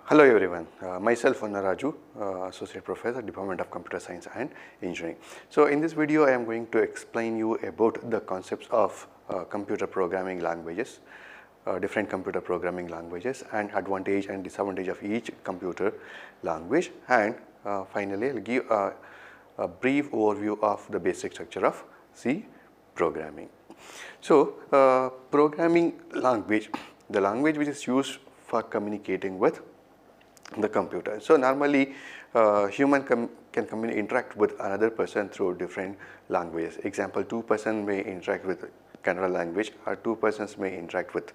Hello everyone, myself Raju, Associate Professor, Department of Computer Science and Engineering. So in this video I am going to explain you about the concepts of computer programming languages, different computer programming languages and advantage and disadvantage of each computer language, and finally I will give a brief overview of the basic structure of C programming. So programming language, the language which is used for communicating with the computer. So normally human can interact with another person through different languages. Example, two persons may interact with Kannada language, or two persons may interact with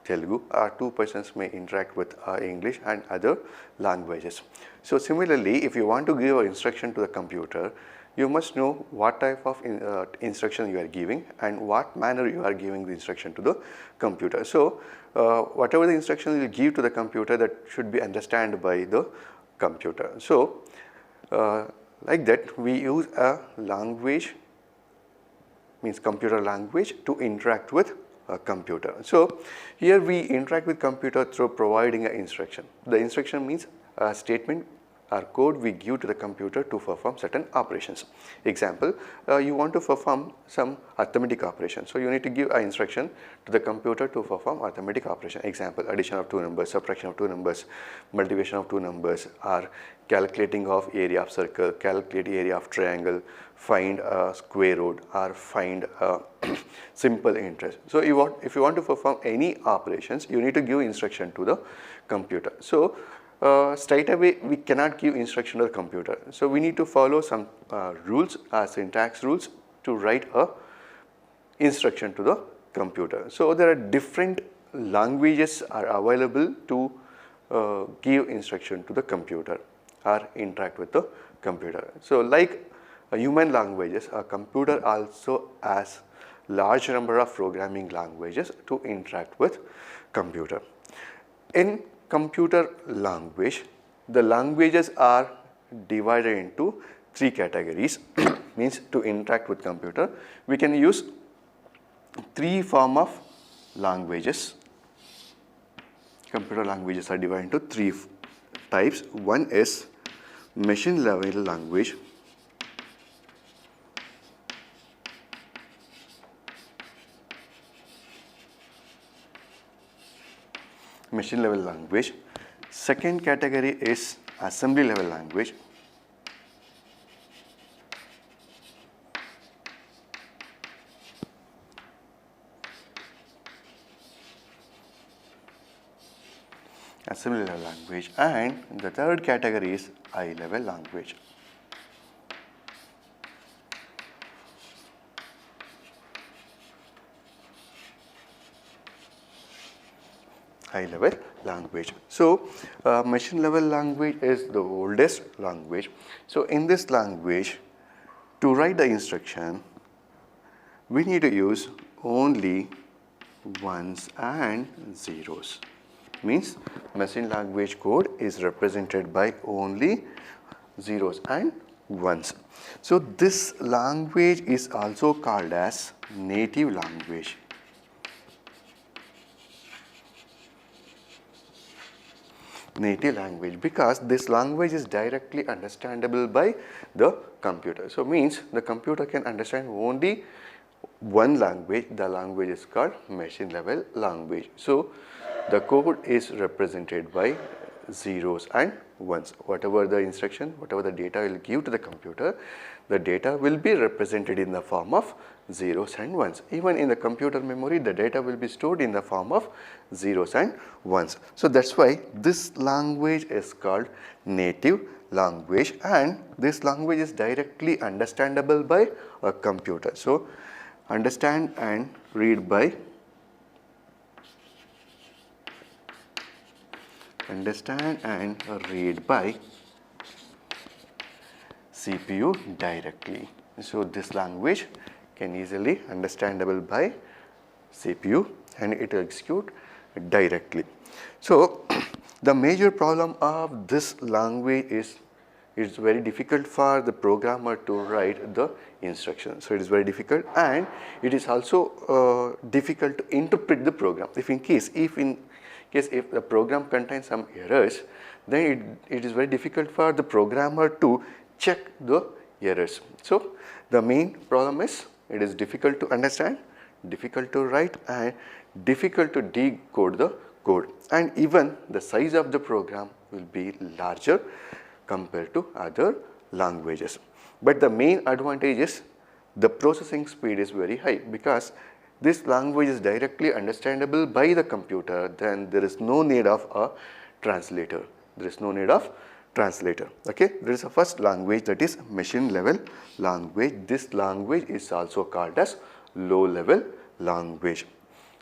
Telugu, or two persons may interact with English and other languages. So similarly, if you want to give an instruction to the computer, you must know what type of instruction you are giving and what manner you are giving the instruction to the computer. So whatever the instruction you give to the computer, that should be understood by the computer. So like that we use a language, means computer language, to interact with a computer. So here we interact with computer through providing an instruction. The instruction means a statement or code we give to the computer to perform certain operations. Example, you want to perform some arithmetic operation, so you need to give an instruction to the computer to perform arithmetic operation. Example, addition of two numbers, subtraction of two numbers, multiplication of two numbers, or calculating of area of circle, calculate area of triangle, find a square root, or find a simple interest. So if you want to perform any operations, you need to give instruction to the computer. So straight away we cannot give instruction to the computer. So we need to follow some rules, syntax rules, to write a instruction to the computer. So there are different languages are available to give instruction to the computer or interact with the computer. So like human languages, a computer also has large number of programming languages to interact with computer. In computer language, the languages are divided into three categories. Means to interact with computer, we can use three form of languages. Computer languages are divided into three types. One is machine level language, machine level language. Second category is assembly level language. Assembly level language, and the third category is high level language. High level language. So machine level language is the oldest language. So in this language, to write the instruction, we need to use only ones and zeros. Means machine language code is represented by only zeros and ones. So this language is also called as native language. Native language, because this language is directly understandable by the computer. So means the computer can understand only one language. The language is called machine level language. So the code is represented by zeros and ones. Whatever the instruction, whatever the data will give to the computer, the data will be represented in the form of zeros and ones. Even in the computer memory, the data will be stored in the form of zeros and ones. So that's why this language is called native language, and this language is directly understandable by a computer. So understand and read by CPU directly. So this language can easily understandable by CPU and it will execute directly. So the major problem of this language is it's very difficult for the programmer to write the instruction. So it is very difficult, and it is also difficult to interpret the program. If the program contains some errors, then it is very difficult for the programmer to check the errors. So the main problem is it is difficult to understand, difficult to write, and difficult to decode the code, and even the size of the program will be larger compared to other languages. But the main advantage is the processing speed is very high, because this language is directly understandable by the computer. Then there is no need of a translator. There is no need of translator. Okay, there is a first language, that is machine level language. This language is also called as low level language.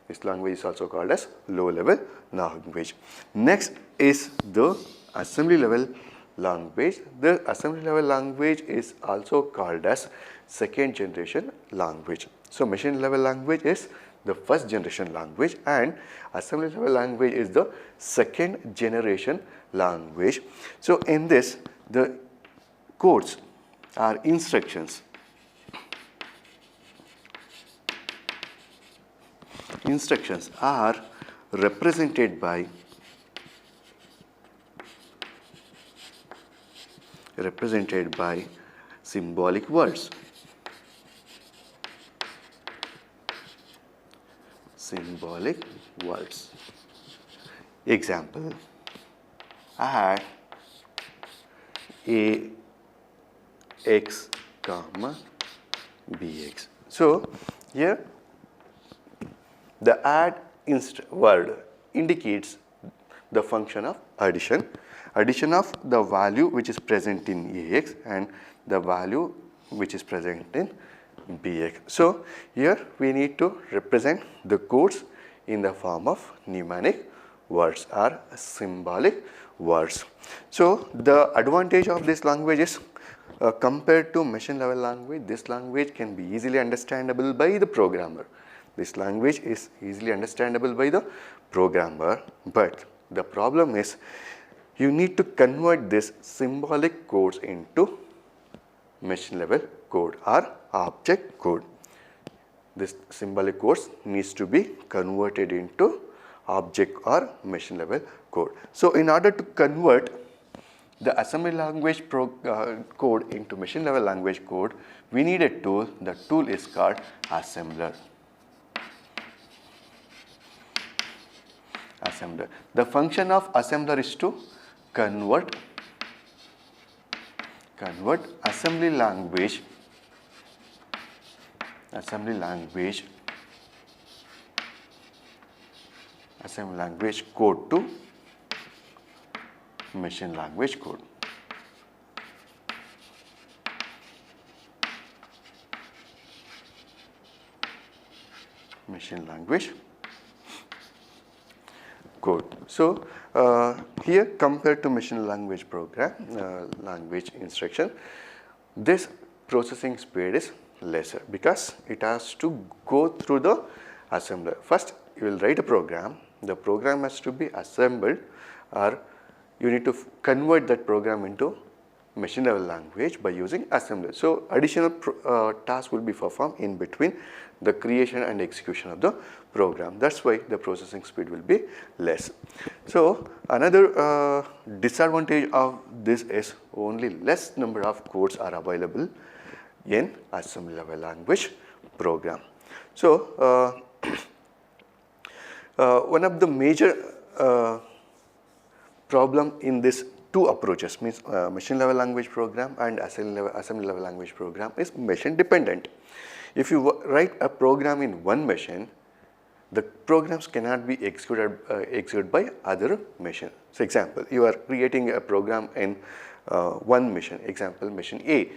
This language is also called as low level language. Next is the assembly level language. The assembly level language is also called as second generation language. So machine level language is the first generation language, and assembly level language is the second generation language. So in this, the codes are instructions. Instructions are represented by symbolic words. Symbolic words. Example: add ax comma bx. So here the add word indicates the function of addition. Addition of the value which is present in ax and the value which is present in bx. So here we need to represent the codes in the form of mnemonic words or symbolic words. So the advantage of this language is compared to machine level language, this language can be easily understandable by the programmer. This language is easily understandable by the programmer, but the problem is you need to convert this symbolic codes into machine level code or object code. This symbolic codes needs to be converted into object or machine level code. So in order to convert the assembly language code into machine level language code, we need a tool. The tool is called assembler. Assembler. The function of assembler is to convert assembly language code to machine language code. Machine language code. So here, compared to machine language program, language instruction, this processing speed is lesser because it has to go through the assembler. First, you will write a program. The program has to be assembled, or you need to convert that program into machine level language by using assembler. So additional tasks will be performed in between the creation and execution of the program. That's why the processing speed will be less. So another disadvantage of this is only less number of codes are available in assembly level language program. So one of the major problem in this two approaches, means machine level language program and assembly level language program, is machine dependent. If you write a program in one machine, the programs cannot be executed by other machine. So example, you are creating a program in one machine, example machine A.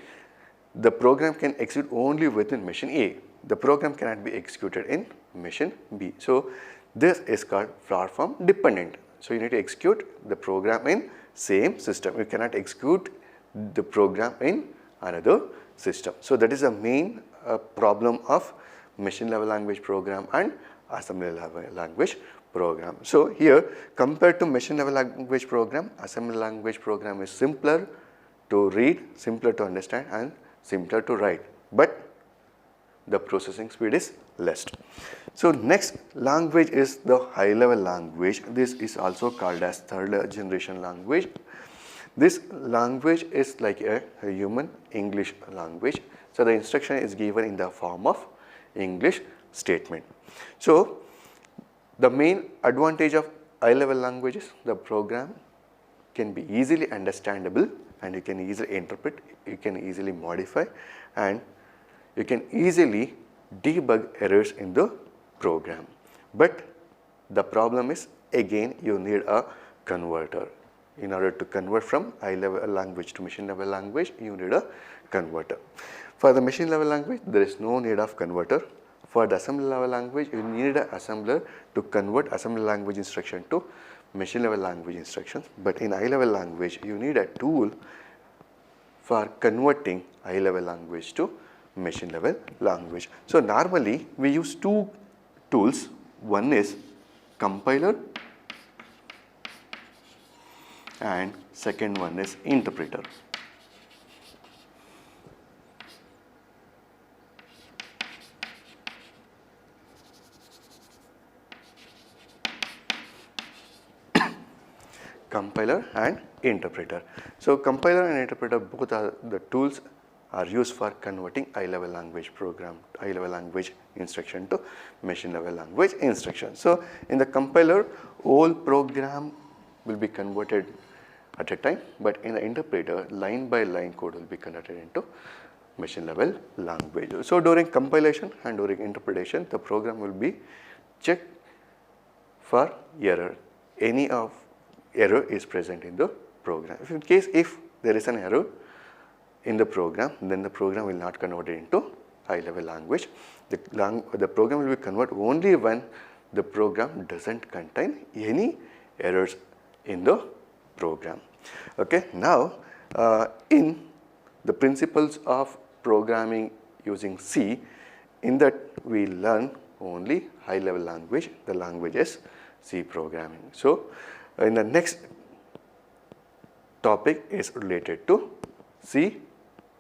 The program can execute only within machine A. The program cannot be executed in machine B. So this is called platform dependent. So you need to execute the program in same system. You cannot execute the program in another system. So that is the main problem of machine level language program and assembly level language program. So here, compared to machine level language program, assembly language program is simpler to read, simpler to understand, and simpler to write, but the processing speed is list. So next language is the high level language. This is also called as third generation language. This language is like a human English language. So the instruction is given in the form of English statement. So the main advantage of high level languages, the program can be easily understandable and you can easily interpret, you can easily modify, and you can easily debug errors in the program. But the problem is, again, you need a converter. In order to convert from high level language to machine level language, you need a converter. For the machine level language, there is no need of converter. For the assembly level language, you need an assembler to convert assembly language instruction to machine level language instructions. But in high level language, you need a tool for converting high level language to machine level language. So normally we use two tools. One is compiler and second one is interpreter. Compiler and interpreter. So compiler and interpreter, both are the tools are used for converting high level language program, high level language instruction to machine level language instruction. So in the compiler, whole program will be converted at a time, but in the interpreter, line by line code will be converted into machine level language. So during compilation and during interpretation, the program will be checked for error. Any of error is present in the program. If in case if there is an error in the program, then the program will not convert it into high level language. The program will be converted only when the program doesn't contain any errors in the program. Okay, now in the principles of programming using C, in that we learn only high level language, the language is C programming. So in the next topic is related to C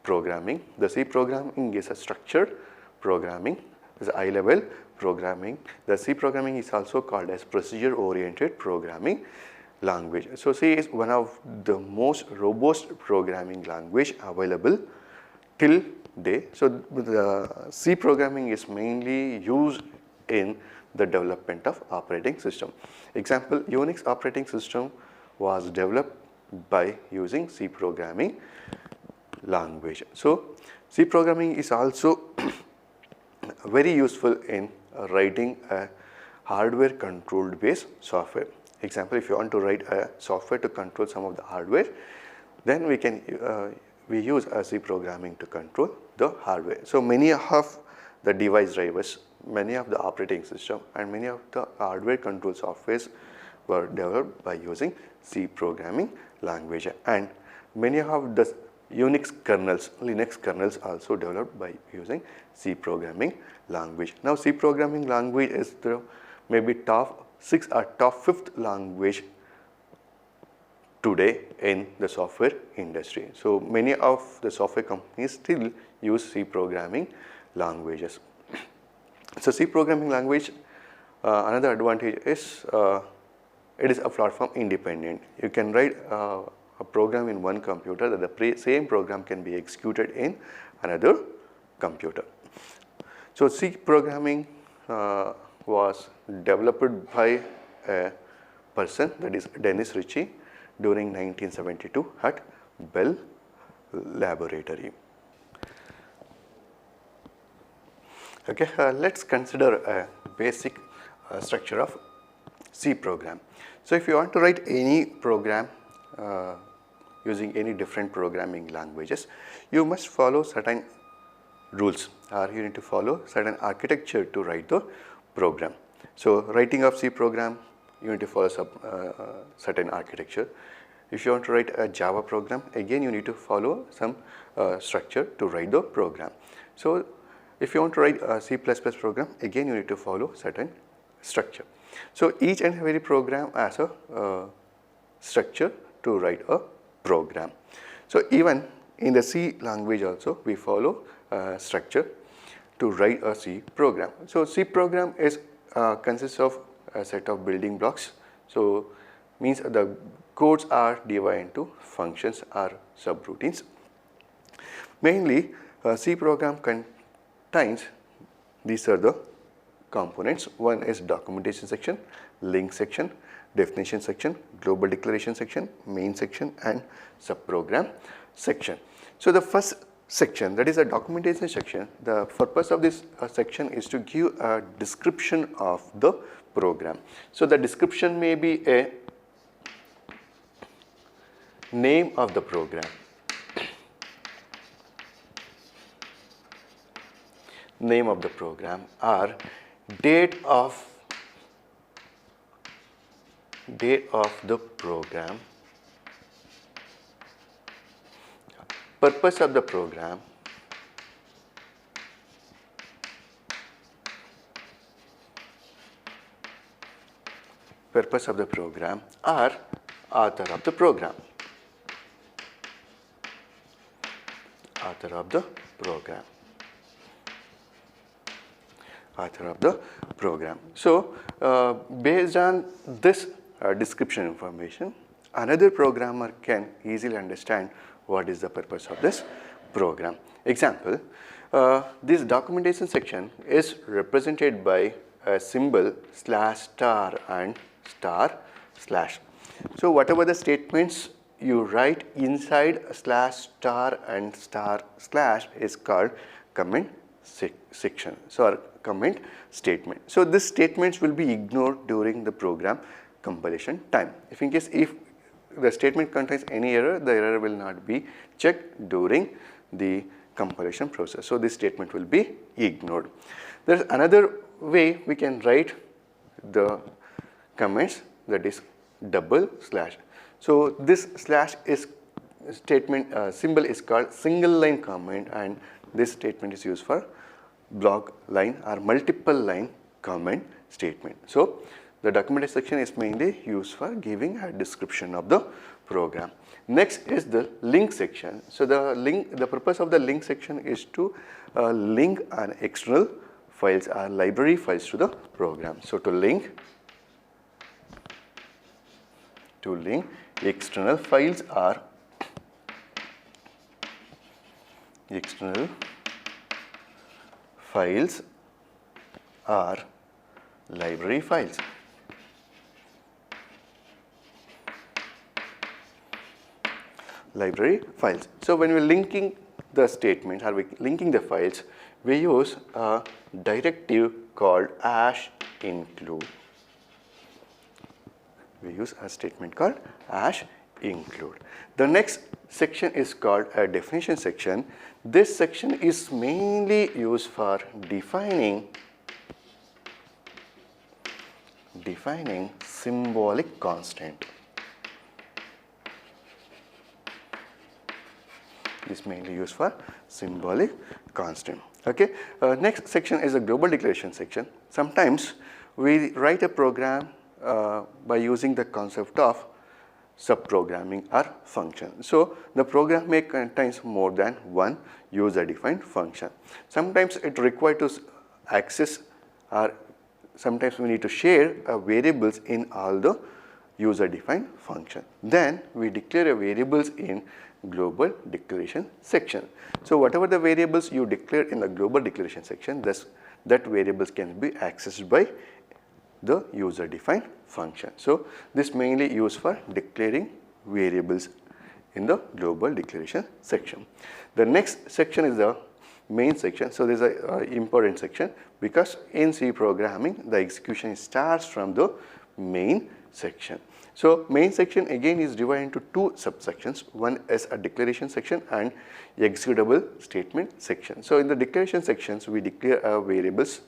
programming. The C programming is a structured programming, is a high level programming. The C programming is also called as procedure oriented programming language. So C is one of the most robust programming language available till date. So the C programming is mainly used in the development of operating system. Example, Unix operating system was developed by using C programming language. So C programming is also very useful in writing a hardware controlled based software. Example, if you want to write a software to control some of the hardware, then we use a C programming to control the hardware. So many of the device drivers, many of the operating system and many of the hardware control softwares were developed by using C programming language, and many of the Unix kernels, Linux kernels also developed by using C programming language. Now C programming language is the maybe top 6 or top 5th language today in the software industry. So many of the software companies still use C programming languages. So C programming language, another advantage is it is a platform independent. You can write a program in one computer, that the same program can be executed in another computer. So C programming was developed by a person, that is Dennis Ritchie, during 1972 at Bell Laboratory. Okay, let's consider a basic structure of C program. So if you want to write any program using any different programming languages, you must follow certain rules, or you need to follow certain architecture to write the program. So writing of C program, you need to follow certain architecture. If you want to write a Java program, again you need to follow some structure to write the program. So if you want to write a C++ program, again you need to follow certain structure. So each and every program has a structure to write a program. So even in the C language also we follow structure. to write a C program. So C program is consists of a set of building blocks. So means the codes are divided into functions or subroutines. Mainly C program contains these are the components. One is documentation section, link section, definition section, global declaration section, main section and subprogram section. So the first section, that is a documentation section, the purpose of this section is to give a description of the program. So the description may be a name of the program, name of the program, or date of the program, purpose of the program, purpose of the program, or author of the program, author of the program, author of the program. So based on this description information, another programmer can easily understand what is the purpose of this program. Example, this documentation section is represented by a symbol /* and */. So whatever the statements you write inside /* and */ is called comment section, so or comment statement. So these statements will be ignored during the program compilation time. If in case if the statement contains any error, the error will not be checked during the compilation process. So this statement will be ignored. There is another way we can write the comments, that is double slash. So this slash is statement symbol is called single line comment, and this statement is used for block line or multiple line comment statement. So the documentation section is mainly used for giving a description of the program. Next is the link section. So the purpose of the link section is to link an external files or library files to the program. So to link external files or external files or library files. Library files. So when we're linking the statements or we're linking the files, we use a directive called #include. We use a statement called #include. The next section is called a definition section. This section is mainly used for defining symbolic constant. Is mainly used for symbolic constant. Okay. Next section is a global declaration section. Sometimes we write a program by using the concept of subprogramming or function. So the program may contains more than one user-defined function. Sometimes it requires to access, or sometimes we need to share variables in all the user-defined function. Then we declare a variables in global declaration section. So whatever the variables you declare in the global declaration section, that variables can be accessed by the user defined function. So this mainly used for declaring variables in the global declaration section. The next section is the main section. So this is an important section because in C programming the execution starts from the main section. So main section again is divided into two subsections. One is a declaration section and executable statement section. So in the declaration sections we declare variables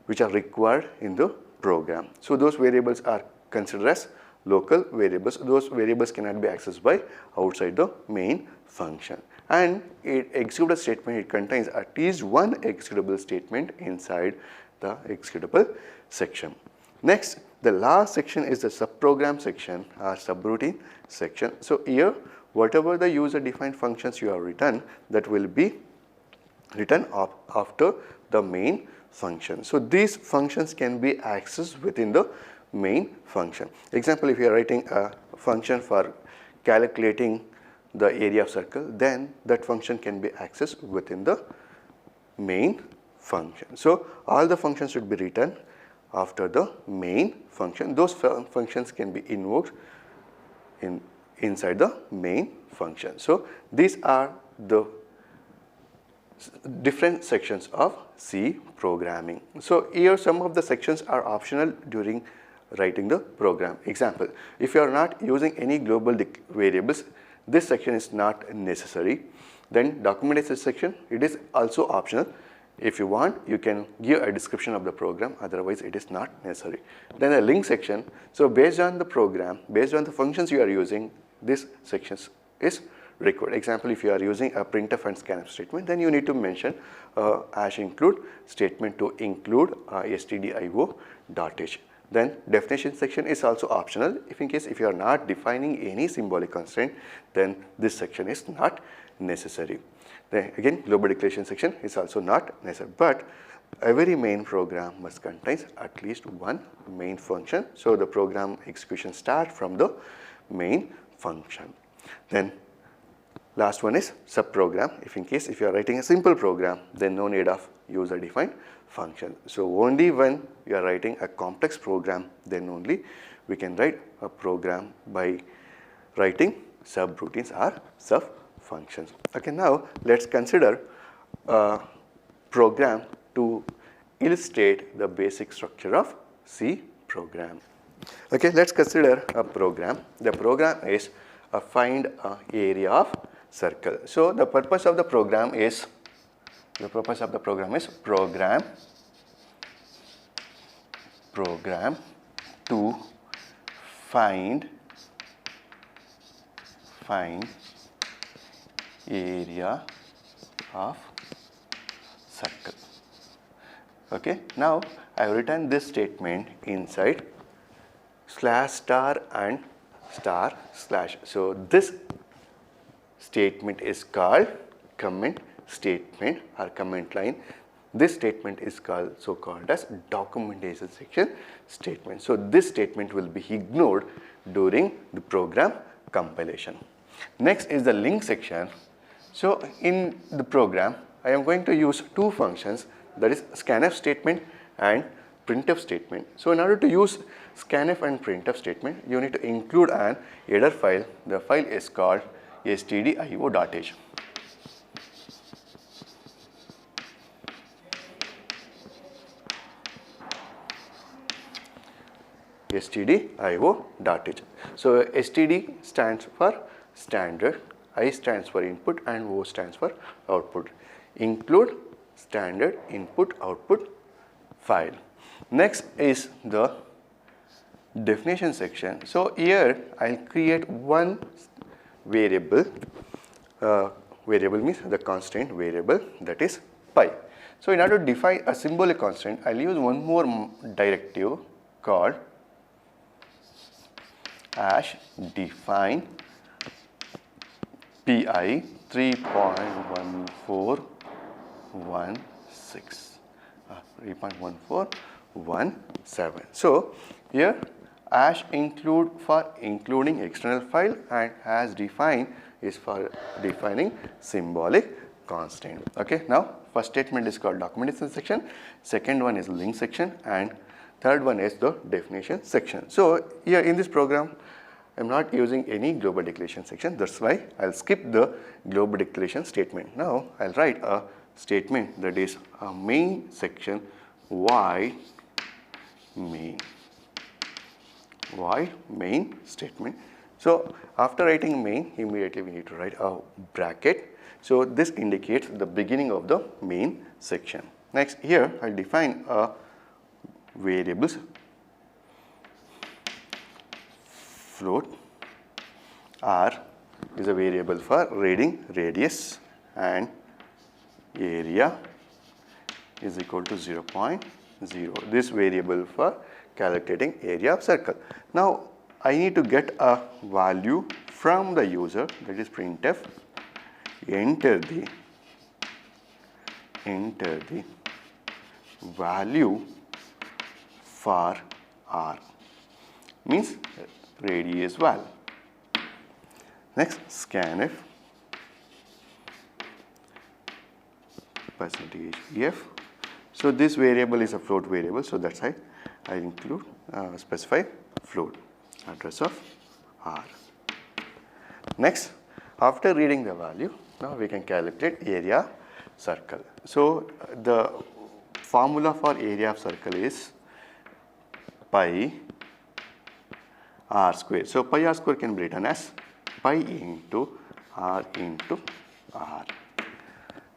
which are required in the program. So those variables are considered as local variables. Those variables cannot be accessed by outside the main function. And executable statement, it contains at least one executable statement inside the executable section. Next, the last section is the subprogram section or subroutine section. So here whatever the user defined functions you have written, that will be written after the main function. So these functions can be accessed within the main function. Example, if you are writing a function for calculating the area of circle, then that function can be accessed within the main function. So all the functions should be written after the main function. Those functions can be invoked inside the main function. So these are the different sections of C programming. So here some of the sections are optional during writing the program. Example, if you are not using any global variables, this section is not necessary. Then documentation section, it is also optional. If you want, you can give a description of the program, otherwise it is not necessary. Then the link section, so based on the program, based on the functions you are using, this section is required. Example, if you are using a printf and scanf statement, then you need to mention hash include statement to include stdio.h. Then definition section is also optional. If in case if you are not defining any symbolic constraint, then this section is not necessary. Then again, global declaration section is also not necessary, but every main program must contain at least one main function. So the program execution starts from the main function. Then last one is subprogram. If in case if you are writing a simple program, then no need of user defined function. So only when you are writing a complex program, then only we can write a program by writing subroutines or sub functions. Okay, now let's consider a program to illustrate the basic structure of C program. Okay, let's consider a program. The program is find area of circle. So the purpose of the program is program to find area of circle. Okay, now I have written this statement inside /star and //. So this statement is called comment statement or comment line. This statement is called as documentation section statement. So this statement will be ignored during the program compilation. Next is the link section. So in the program, I am going to use two functions, that is scanf statement and printf statement. So in order to use scanf and printf statement, you need to include an header file. The file is called stdio.h. stdio.h. So std stands for standard, I stands for input and O stands for output. Include standard input output file. Next is the definition section. So here I'll create one variable. Variable means the constraint variable, that is pi. So in order to define a symbolic constraint, I'll use one more directive called hash define pi 3.1416 3.1417. So here hash include for including external file and hash define is for defining symbolic constraint. Okay, now first statement is called documentation section, second one is link section, and third one is the definition section. So here in this program, I am not using any global declaration section. That's why I'll skip the global declaration statement. Now I'll write a statement that is a main section void main statement. So after writing main, immediately we need to write a bracket. So this indicates the beginning of the main section. Next, here I'll define a variables float. R is a variable for reading radius and area is equal to 0.0. This variable for calculating area of circle. Now I need to get a value from the user, that is printf. Enter the value for R, means radius val. Next, scanf percentage EF. So this variable is a float variable, so that's why I include specify float address of R. Next, after reading the value, now we can calculate area circle. So the formula for area of circle is pi R square. So pi R square can be written as pi into R into R.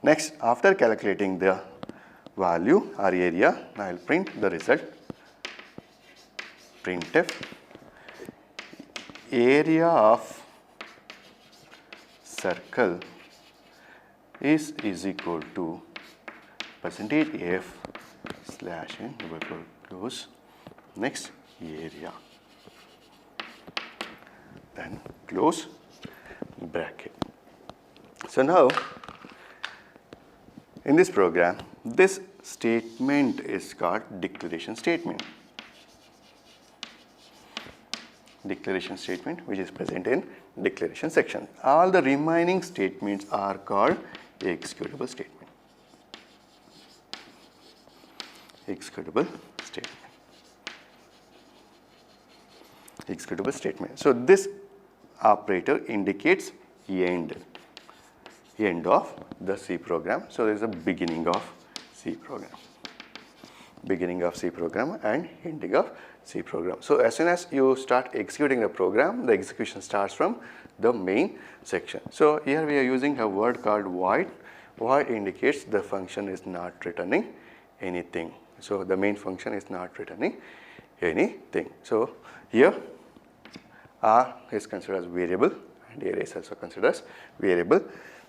Next, after calculating the value or area, I will print the result. Printf area of circle is equal to percentage F slash n double close, next area, then close bracket. So now in this program, this statement is called declaration statement. Declaration statement, which is present in declaration section. All the remaining statements are called executable statement. Executable statement. Executable statement. So this operator indicates end of the C program. So there is a beginning of C program. Beginning of C program and ending of C program. So as soon as you start executing the program, the execution starts from the main section. So here we are using a word called void. Void indicates the function is not returning anything. So the main function is not returning anything. So here R is considered as variable and area is also considered as variable.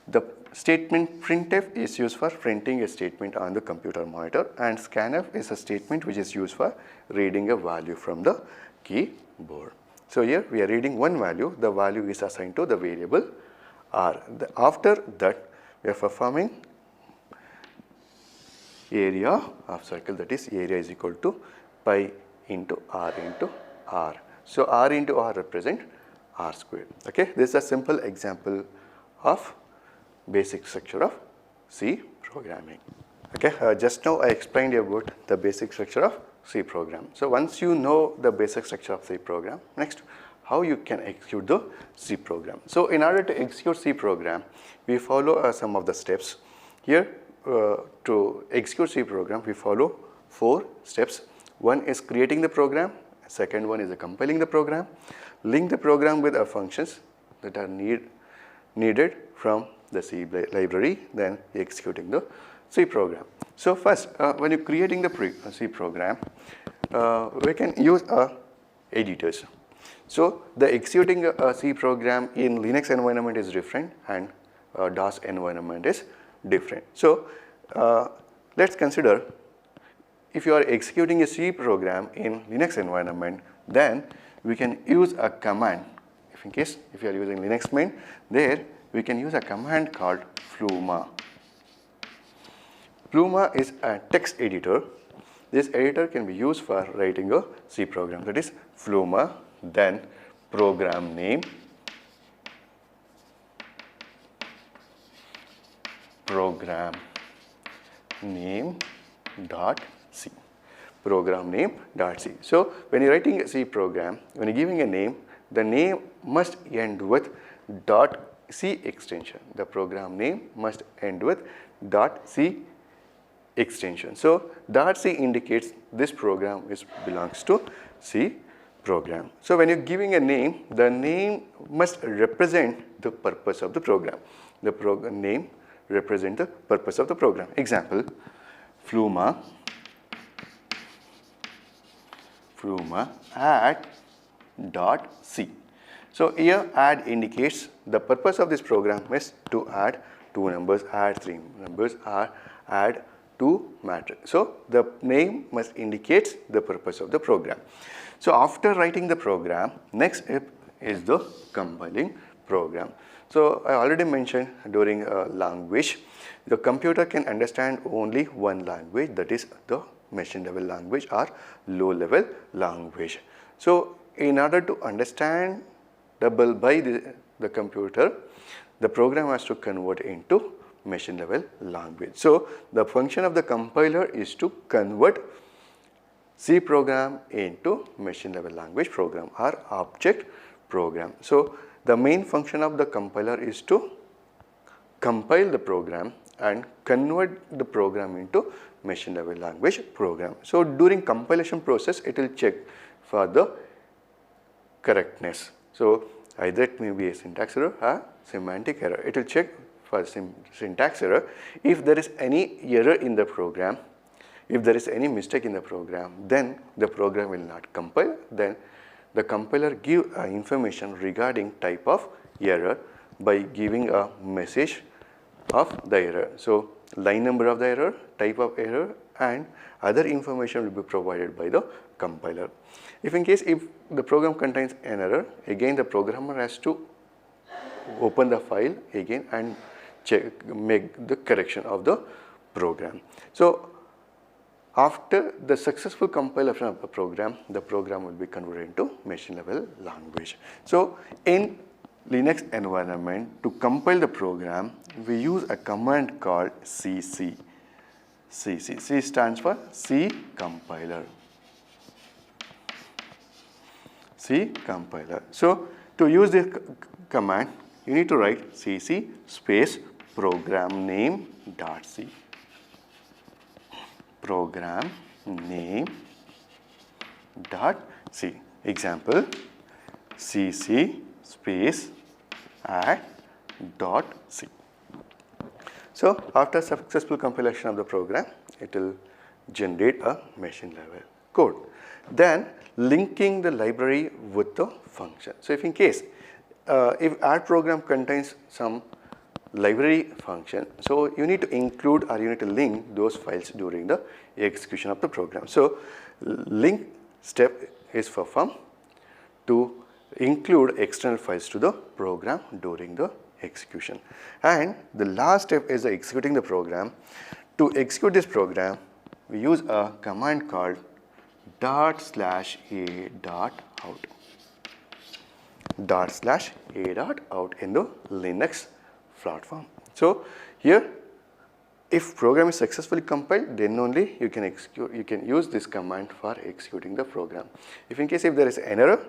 The statement printf is used for printing a statement on the computer monitor, and scanf is a statement which is used for reading a value from the keyboard. So here we are reading one value, the value is assigned to the variable R. After that we are performing area of circle, that is area is equal to pi into R into R. So R into R represent R square. Okay, this is a simple example of basic structure of C programming. Okay, just now I explained about the basic structure of C program. So once you know the basic structure of C program, next how you can execute the C program. So in order to execute C program, we follow some of the steps. Here to execute C program, we follow 4 steps. One is creating the program, second one is compiling the program, link the program with functions that are needed from the C library, then executing the C program. So first, when you're creating the C program, we can use editors. So the executing a C program in Linux environment is different and DOS environment is different. So let's consider if you are executing a C program in Linux environment, then we can use a command. If you are using Linux main, there we can use a command called Fluma. Fluma is a text editor. This editor can be used for writing a C program. That is Fluma, then program name, dot C. Program name dot C. So when you're writing a C program, when you're giving a name, the name must end with dot C extension. The program name must end with dot C extension. So dot C indicates this program belongs to C program. So when you're giving a name, the name must represent the purpose of the program. The program name represents the purpose of the program. Example, Fluma add dot C. So here add indicates the purpose of this program is to add 2 numbers, add 3 numbers, or add 2 matrix. So the name must indicate the purpose of the program. So after writing the program, next step is the compiling program. So I already mentioned during language, the computer can understand only one language, that is the machine level language or low level language. So in order to understand by the computer, the program has to convert into machine level language. So the function of the compiler is to convert C program into machine level language program or object program. So the main function of the compiler is to compile the program and convert the program into machine level language program. So during compilation process, it will check for the correctness. So either it may be a syntax error or semantic error. It will check for syntax error. If there is any error in the program, if there is any mistake in the program, then the program will not compile. Then the compiler give information regarding type of error by giving a message of the error. So line number of the error, type of error, and other information will be provided by the compiler. If the program contains an error, again the programmer has to open the file again and make the correction of the program. So after the successful compilation of the program will be converted into machine level language. So in Linux environment, to compile the program, we use a command called cc. C stands for C compiler. C compiler. So to use this command, you need to write cc space program name dot c. Program name dot c. Example, cc space add dot c. So after successful compilation of the program, it will generate a machine level code. Then linking the library with the function. So if in case if add program contains some library function, so you need to include or you need to link those files during the execution of the program. So link step is performed to include external files to the program during the execution. And the last step is executing the program. To execute this program, we use a command called /a.out. /a.out in the Linux platform. So here, if program is successfully compiled, then only you can use this command for executing the program. If there is an error,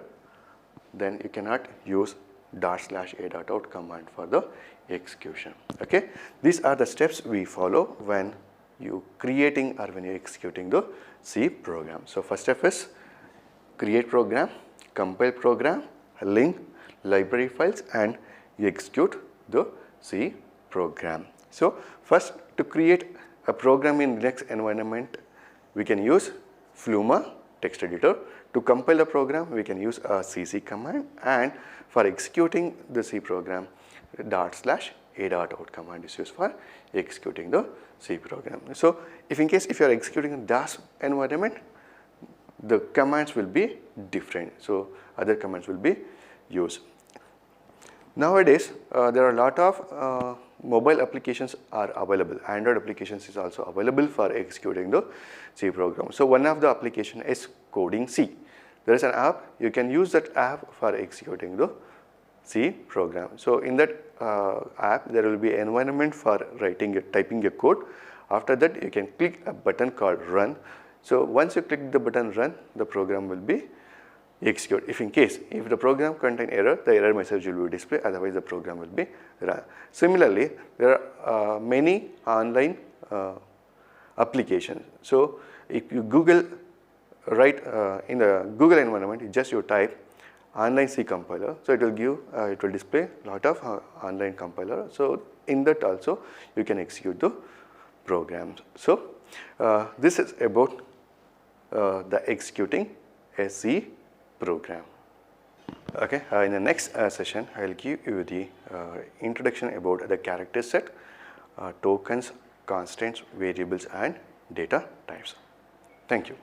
then you cannot use /a.out command for the execution. Okay, these are the steps we follow when you creating or when you executing the C program. So first step is create program, compile program, link library files, and you execute the C program. So first, to create a program in Linux environment, we can use Fluma text editor. To compile the program, we can use a cc command, and for executing the C program, /a.out command is used for executing the C program. So if you are executing in DOS environment, the commands will be different. So other commands will be used. Nowadays, there are a lot of mobile applications are available. Android applications is also available for executing the C program. So one of the application is Coding C. There is an app, you can use that app for executing the C program. So in that app, there will be an environment for typing a code. After that, you can click a button called run. So once you click the button run, the program will be execute. If the program contain error, the error message will be displayed, otherwise the program will be run. Similarly, there are many online applications. So if you Google, in the Google environment, you type online C compiler, so it will display a lot of online compiler. So in that also you can execute the programs. So this is about the executing a C program. Okay, in the next session, I will give you the introduction about the character set, tokens, constants, variables, and data types. Thank you.